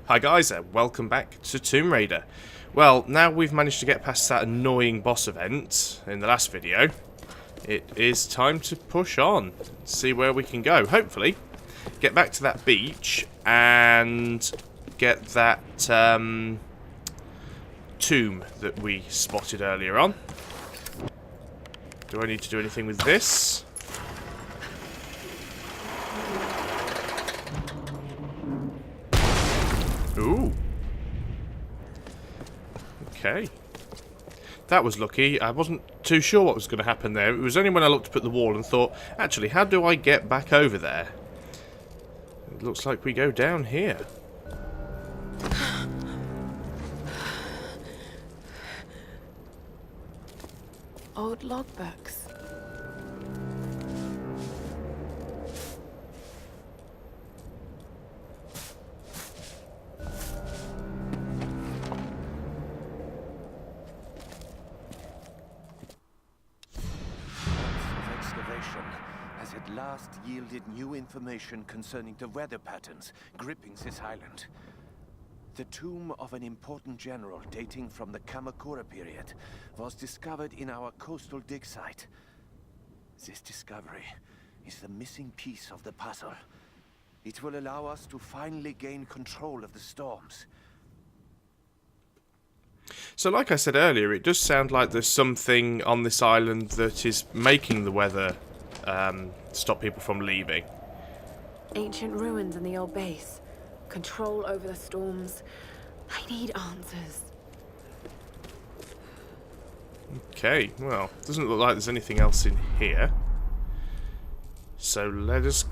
Hi guys, and welcome back to Tomb Raider. Well, now we've managed to get past that annoying boss event in the last video, it is time to push on, see where we can go. Hopefully, get back to that beach and get that tomb that we spotted earlier on. Do I need to do anything with this? Ooh. Okay. That was lucky. I wasn't too sure what was going to happen there. It was only when I looked up at the wall and thought, actually, how do I get back over there? It looks like we go down here. Old logbooks. Has at last yielded new information concerning the weather patterns gripping this island. The tomb of an important general dating from the Kamakura period was discovered in our coastal dig site. This discovery is the missing piece of the puzzle. It will allow us to finally gain control of the storms. So like I said earlier, it does sound like there's something on this island that is making the weather stop people from leaving. Ancient ruins in the old base. Control over the storms. I need answers. Okay, well, doesn't look like there's anything else in here. So let us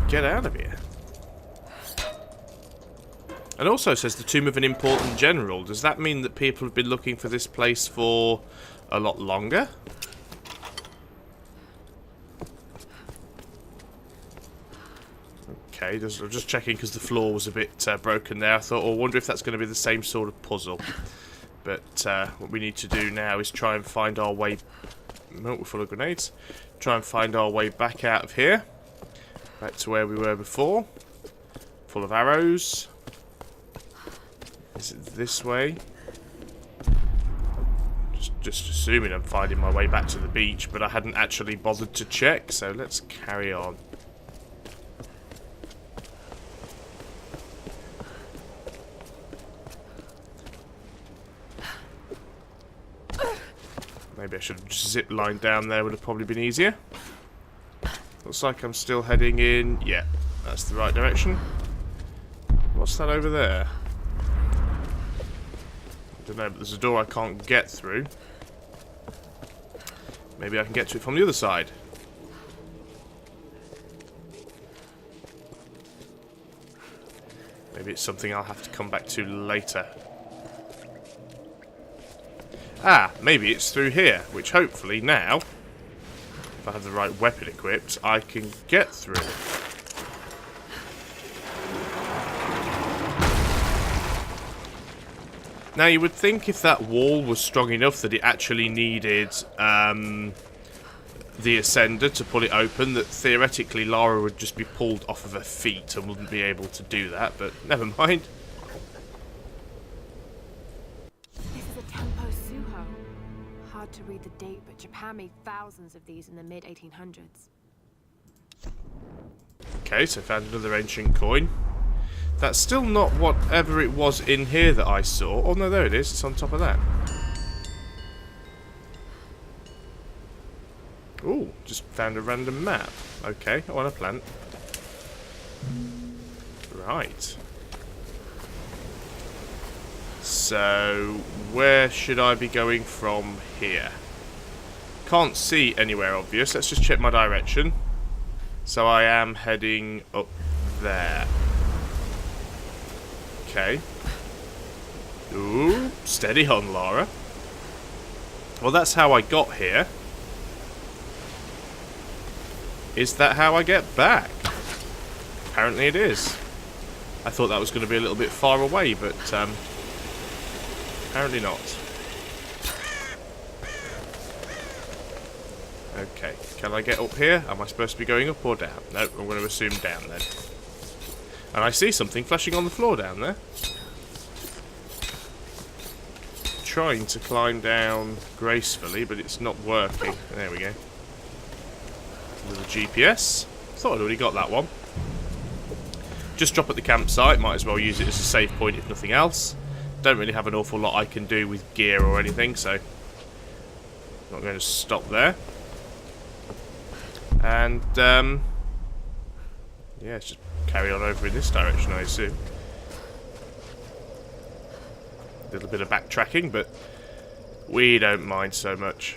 get out of here. And also says the tomb of an important general. Does that mean that people have been looking for this place for a lot longer? Okay, I'm just checking because the floor was a bit broken there. I thought, oh, I wonder if that's going to be the same sort of puzzle. But what we need to do now is try and find our way... Oh, we're full of grenades. Try and find our way back out of here. Back to where we were before. Full of arrows. Is it this way? Just assuming I'm finding my way back to the beach, but I hadn't actually bothered to check, so let's carry on. Maybe I should have just zip lined down there, would have probably been easier. Looks like I'm still heading in. Yeah, that's the right direction. What's that over there? I don't know, but there's a door I can't get through. Maybe I can get to it from the other side. Maybe it's something I'll have to come back to later. Ah, maybe it's through here, which hopefully now, if I have the right weapon equipped, I can get through. Now, you would think if that wall was strong enough that it actually needed the ascender to pull it open, that theoretically Lara would just be pulled off of her feet and wouldn't be able to do that, but never mind. This is a tempo suho. Hard to read the date, but Japan made thousands of these in the mid-1800s. Okay, so found another ancient coin. That's still not whatever it was in here that I saw. Oh no, there it is. It's on top of that. Ooh, just found a random map. Okay, I want a plant. Right. So, where should I be going from here? Can't see anywhere obvious. Let's just check my direction. So I am heading up there. Okay. Ooh, steady on, Lara. Well, that's how I got here. Is that how I get back? Apparently it is. I thought that was going to be a little bit far away, but apparently not. Okay, can I get up here? Am I supposed to be going up or down? No, I'm going to assume down then. And I see something flashing on the floor down there. Trying to climb down gracefully, but it's not working. There we go. With the GPS. Thought I'd already got that one. Just drop at the campsite. Might as well use it as a save point if nothing else. Don't really have an awful lot I can do with gear or anything, so not going to stop there. And yeah, let's just carry on over in this direction, I assume. A little bit of backtracking, but we don't mind so much.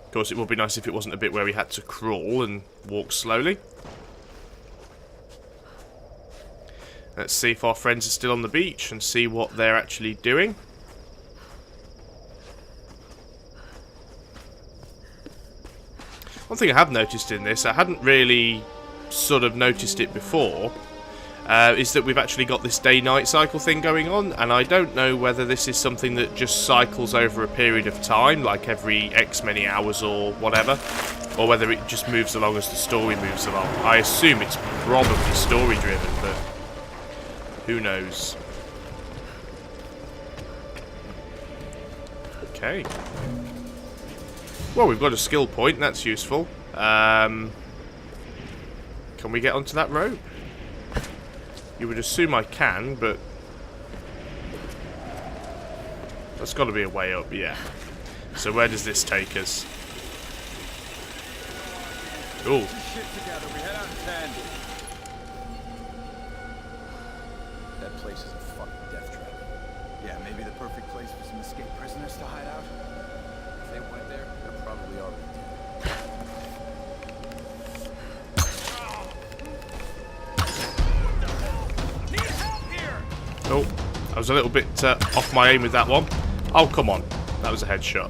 Of course, it would be nice if it wasn't a bit where we had to crawl and walk slowly. Let's see if our friends are still on the beach and see what they're actually doing. One thing I have noticed in this, I hadn't really sort of noticed it before, is that we've actually got this day-night cycle thing going on, and I don't know whether this is something that just cycles over a period of time, like every X many hours or whatever, or whether it just moves along as the story moves along. I assume it's probably story-driven, but who knows? Okay. Well, we've got a skill point, that's useful. Can we get onto that rope? You would assume I can, but that's got to be a way up, yeah. So where does this take us? Ooh. That place is a fucking death trap. Yeah, maybe the perfect place for some escaped prisoners to hide out. If they went there, they're probably already dead. Oh, I was a little bit off my aim with that one. Oh, come on. That was a headshot.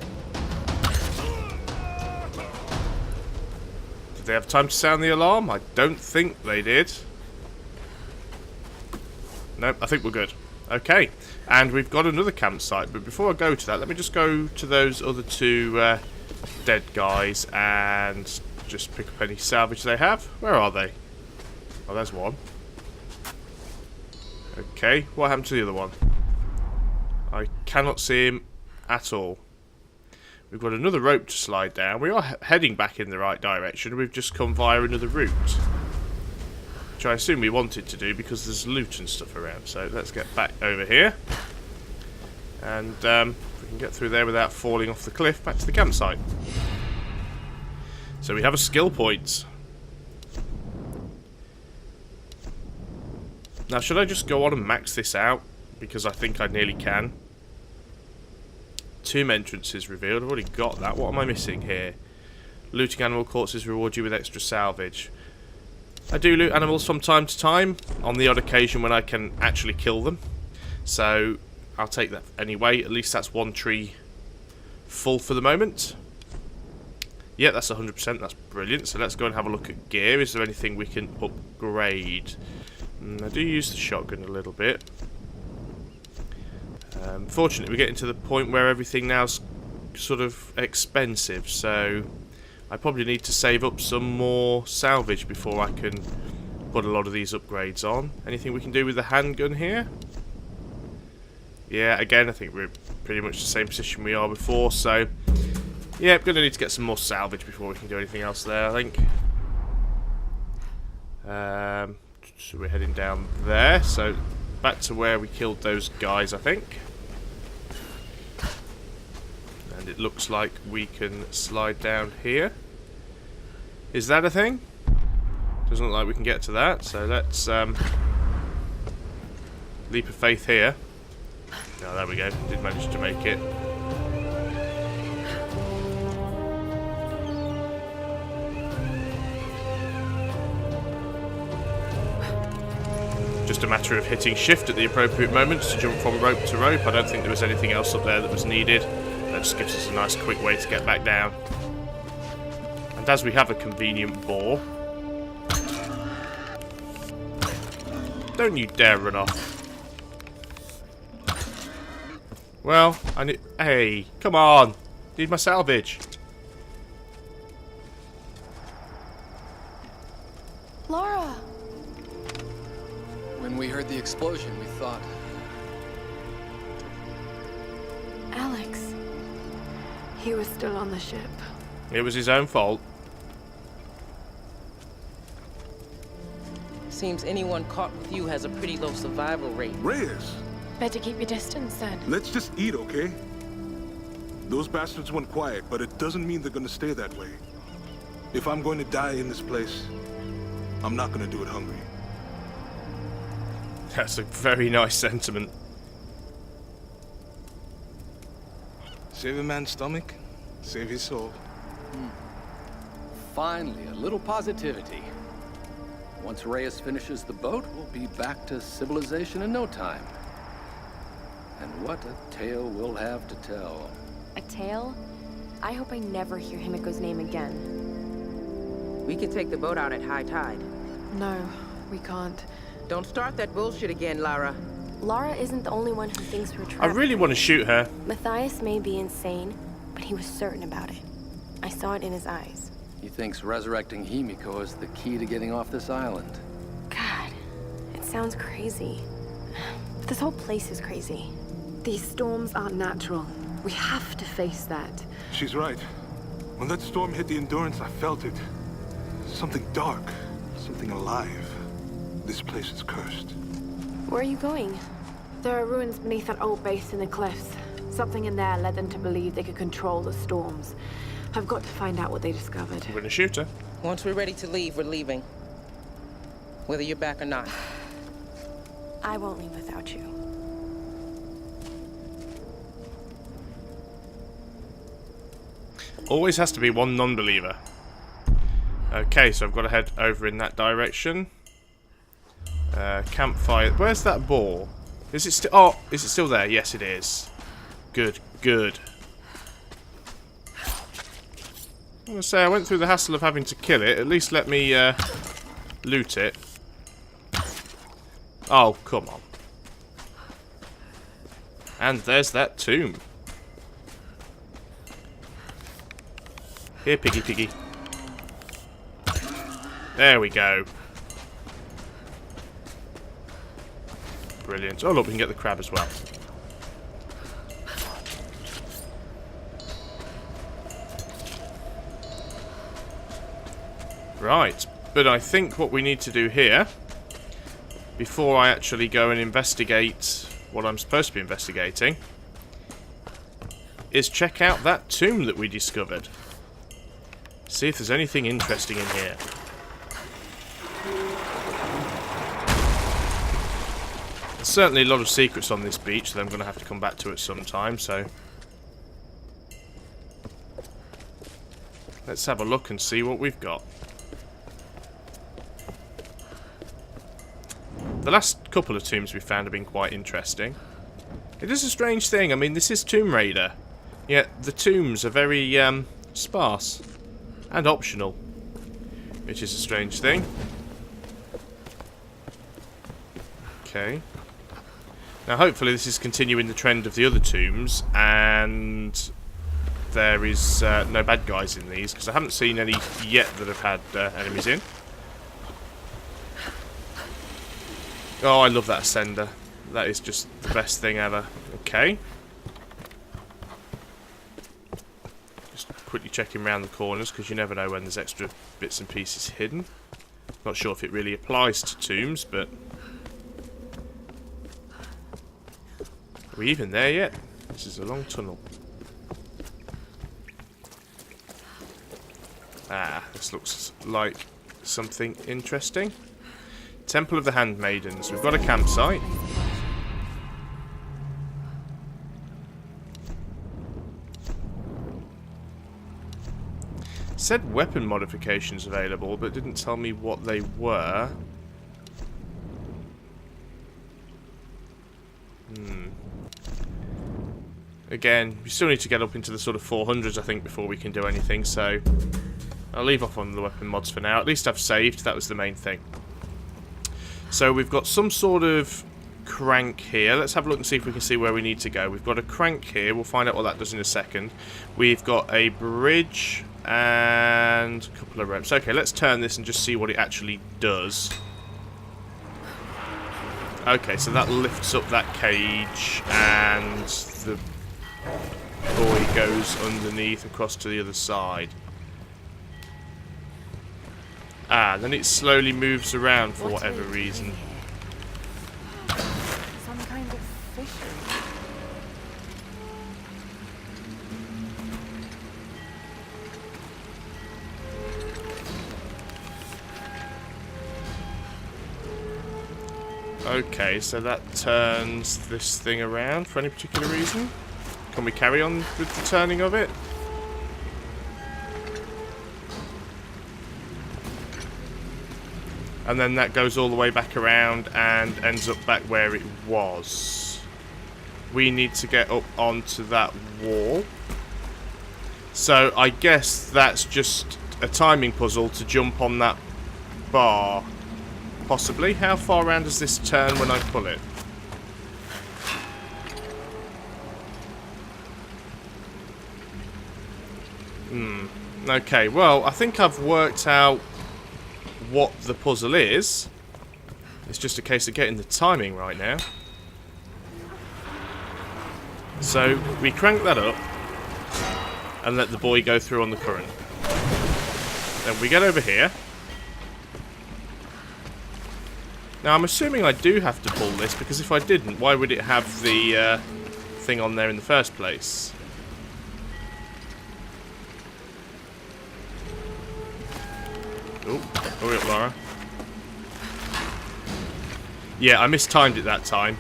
Did they have time to sound the alarm? I don't think they did. Nope, I think we're good. Okay, and we've got another campsite, but before I go to that, let me just go to those other two dead guys and just pick up any salvage they have. Where are they? Oh, there's one. Okay, what happened to the other one? I cannot see him at all. We've got another rope to slide down. We are heading back in the right direction. We've just come via another route, which I assume we wanted to do because there's loot and stuff around. So let's get back over here. And if we can get through there without falling off the cliff, back to the campsite. So we have a skill point. Now, should I just go on and max this out? Because I think I nearly can. Tomb entrances revealed. I've already got that. What am I missing here? Looting animal corpses reward you with extra salvage. I do loot animals from time to time, on the odd occasion when I can actually kill them. So, I'll take that anyway. At least that's one tree full for the moment. Yeah, that's 100%. That's brilliant. So let's go and have a look at gear. Is there anything we can upgrade? I do use the shotgun a little bit. Fortunately, we're getting to the point where everything now's sort of expensive, so I probably need to save up some more salvage before I can put a lot of these upgrades on. Anything we can do with the handgun here? Yeah, again, I think we're pretty much the same position we are before, so yeah, I'm going to need to get some more salvage before we can do anything else there, I think. So we're heading down there, so back to where we killed those guys, I think. And it looks like we can slide down here. Is that a thing? Doesn't look like we can get to that, so let's leap of faith here. Oh, there we go, did manage to make it. Just a matter of hitting shift at the appropriate moments to jump from rope to rope. I don't think there was anything else up there that was needed. That just gives us a nice quick way to get back down. And as we have a convenient bore... Don't you dare run off. Well, I need... Hey, come on! Need my salvage. Lara, we heard the explosion, we thought... Alex. He was still on the ship. It was his own fault. Seems anyone caught with you has a pretty low survival rate. Reyes, Better keep your distance then. let's just eat, okay? Those bastards went quiet, but it doesn't mean they're gonna stay that way. If I'm going to die in this place, I'm not gonna do it hungry. That's a very nice sentiment. Save a man's stomach, save his soul. Finally, a little positivity. Once Reyes finishes the boat, we'll be back to civilization in no time. And what a tale we'll have to tell. A tale? I hope I never hear Himiko's name again. We can take the boat out at high tide. No, we can't. Don't start that bullshit again, Lara. Lara isn't the only one who thinks we're I trapped. really want to shoot her. Matthias may be insane, but he was certain about it. I saw it in his eyes. He thinks resurrecting Himiko is the key to getting off this island. God, it sounds crazy. This whole place is crazy. These storms aren't natural. We have to face that. She's right. When that storm hit the Endurance, I felt it. Something dark, something alive. This place is cursed. Where are you going? There are ruins beneath that old base in the cliffs. Something in there led them to believe they could control the storms. I've got to find out what they discovered. I'm going to shoot her. Once we're ready to leave, we're leaving. Whether you're back or not. I won't leave without you. Always has to be one non-believer. Okay, so I've got to head over in that direction. Campfire. Where's that ball? Is it still? Oh, is it still there? Yes, it is. Good, good. I'm gonna say I went through the hassle of having to kill it. At least let me loot it. Oh, come on. And there's that tomb. Here, piggy, piggy. There we go. Brilliant. Oh, look, we can get the crab as well. Right, but I think what we need to do here, before I actually go and investigate what I'm supposed to be investigating, is check out that tomb that we discovered. See if there's anything interesting in here. There's certainly a lot of secrets on this beach that I'm going to have to come back to at some time, so... let's have a look and see what we've got. The last couple of tombs we found have been quite interesting. It is a strange thing. I mean, this is Tomb Raider, yet the tombs are very sparse and optional, which is a strange thing. Okay. Now, hopefully, this is continuing the trend of the other tombs, and there is no bad guys in these, because I haven't seen any yet that have had enemies in. Oh, I love that ascender. That is just the best thing ever. Okay. Just quickly checking around the corners, because you never know when there's extra bits and pieces hidden. Not sure if it really applies to tombs, but... are we even there yet? This is a long tunnel. Ah, this looks like something interesting. Temple of the Handmaidens. We've got a campsite. Said weapon modifications available, but didn't tell me what they were. Again, we still need to get up into the sort of 400s, I think, before we can do anything, so I'll leave off on the weapon mods for now. At least I've saved, that was the main thing. So we've got some sort of crank here. Let's have a look and see if we can see where we need to go. We've got a crank here. We'll find out what that does in a second. We've got a bridge and a couple of ropes. Okay, let's turn this and just see what it actually does. Okay, so that lifts up that cage, and the boy goes underneath across to the other side. Ah, then it slowly moves around for whatever reason. Some kind of fishery. Okay, so that turns this thing around for any particular reason. Can we carry on with the turning of it? And then that goes all the way back around and ends up back where it was. We need to get up onto that wall. So I guess that's just a timing puzzle to jump on that bar. Possibly. How far around does this turn when I pull it? Okay, well, I think I've worked out what the puzzle is. It's just a case of getting the timing right now. So, we crank that up and let the boy go through on the current. Then we get over here. Now, I'm assuming I do have to pull this, because if I didn't, why would it have the thing on there in the first place? Oh, hurry up, Lara. Yeah, I mistimed it that time.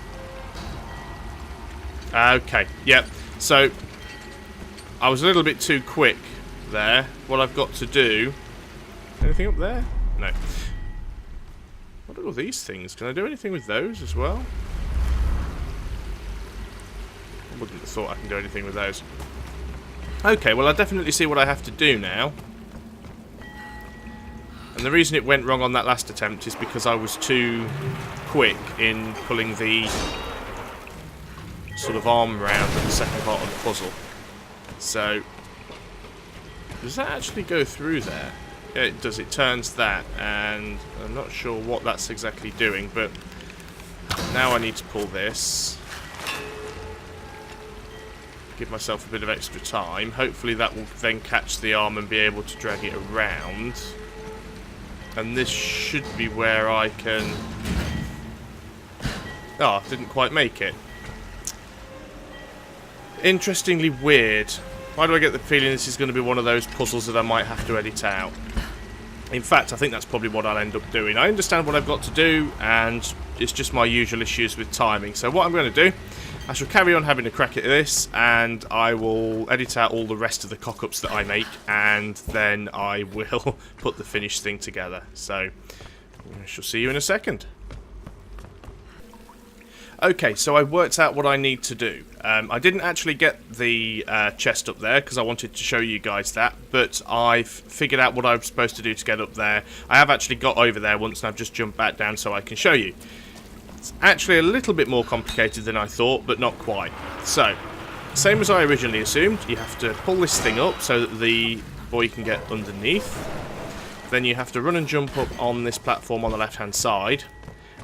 Okay, yep. So, I was a little bit too quick there. What I've got to do... Anything up there? No. What are all these things? Can I do anything with those as well? I wouldn't have thought I can do anything with those. Okay, well I definitely see what I have to do now. And the reason it went wrong on that last attempt is because I was too quick in pulling the sort of arm round at the second part of the puzzle. So, does that actually go through there? Yeah, it does. It turns that, and I'm not sure what that's exactly doing, but now I need to pull this. Give myself a bit of extra time. Hopefully that will then catch the arm and be able to drag it around. And this should be where I can... Oh, didn't quite make it. Interestingly weird. Why do I get the feeling this is going to be one of those puzzles that I might have to edit out? In fact, I think that's probably what I'll end up doing. I understand what I've got to do, and it's just my usual issues with timing. So what I'm going to do, I shall carry on having a crack at this, and I will edit out all the rest of the cock-ups that I make, and then I will put the finished thing together. So, I shall see you in a second. Okay, so I worked out what I need to do. I didn't actually get the chest up there because I wanted to show you guys that, but I've figured out what I was supposed to do to get up there. I have actually got over there once and I've just jumped back down so I can show you. It's actually a little bit more complicated than I thought, but not quite. So, same as I originally assumed, you have to pull this thing up so that the boy can get underneath. Then you have to run and jump up on this platform on the left-hand side.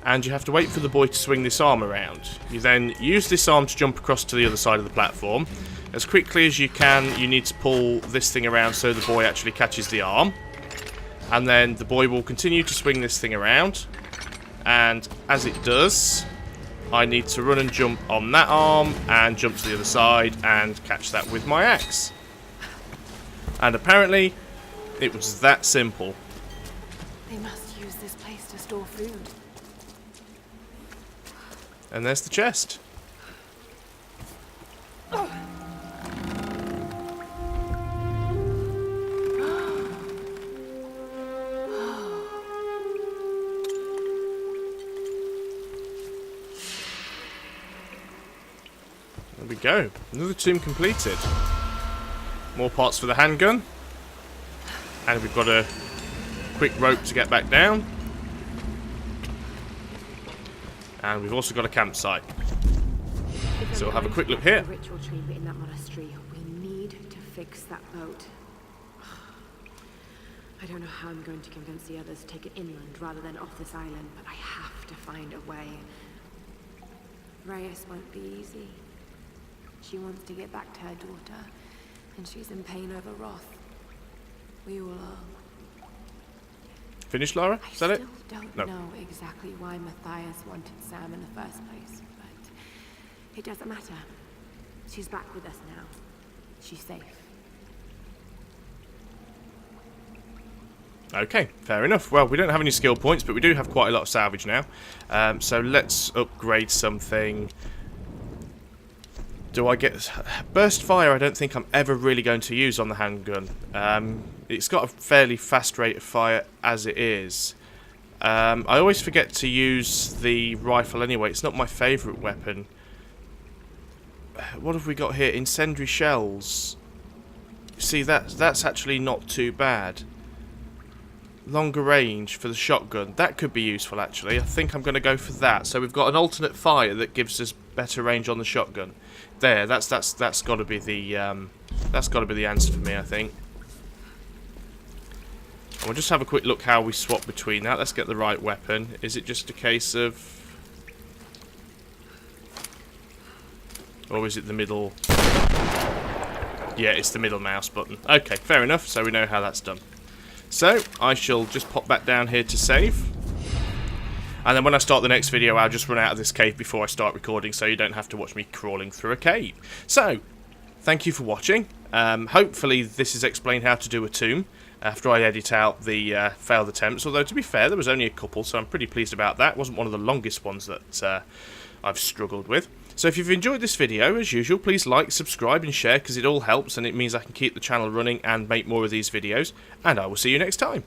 And you have to wait for the boy to swing this arm around. You then use this arm to jump across to the other side of the platform. As quickly as you can, you need to pull this thing around so the boy actually catches the arm. And then the boy will continue to swing this thing around. And as it does, I need to run and jump on that arm and jump to the other side and catch that with my axe. And apparently, it was that simple. They must use this place to store food. And there's the chest. Oh. There we go. Another tomb completed. More parts for the handgun. And we've got a quick rope to get back down. And we've also got a campsite. So we'll have a quick look here. The ritual chamber in that monastery. We need to fix that boat. I don't know how I'm going to convince the others to take it inland rather than off this island, but I have to find a way. Reyes won't be easy. She wants to get back to her daughter, and she's in pain over Roth. We all are. Finished, Lara? Is that it? I still don't know exactly why Matthias wanted Sam in the first place, but it doesn't matter. She's back with us now. She's safe. Okay, fair enough. Well, we don't have any skill points, but we do have quite a lot of salvage now. So let's upgrade something. Do I get... Burst fire I don't think I'm ever really going to use on the handgun. It's got a fairly fast rate of fire as it is. I always forget to use the rifle anyway. It's not my favourite weapon. What have we got here? Incendiary shells. See, that's actually not too bad. Longer range for the shotgun. That could be useful, actually. I think I'm going to go for that. So we've got an alternate fire that gives us better range on the shotgun. There, that's got to be the answer for me, I think. And we'll just have a quick look how we swap between that. Let's get the right weapon. Is it just a case of, or is it the middle? Yeah, it's the middle mouse button. Okay, fair enough. So we know how that's done. So, I shall just pop back down here to save. And then when I start the next video, I'll just run out of this cave before I start recording, so you don't have to watch me crawling through a cave. So, thank you for watching. Hopefully this has explained how to do a tomb after I edit out the failed attempts. Although, to be fair, there was only a couple, so I'm pretty pleased about that. It wasn't one of the longest ones that I've struggled with. So if you've enjoyed this video, as usual, please like, subscribe and share, because it all helps and it means I can keep the channel running and make more of these videos. And I will see you next time.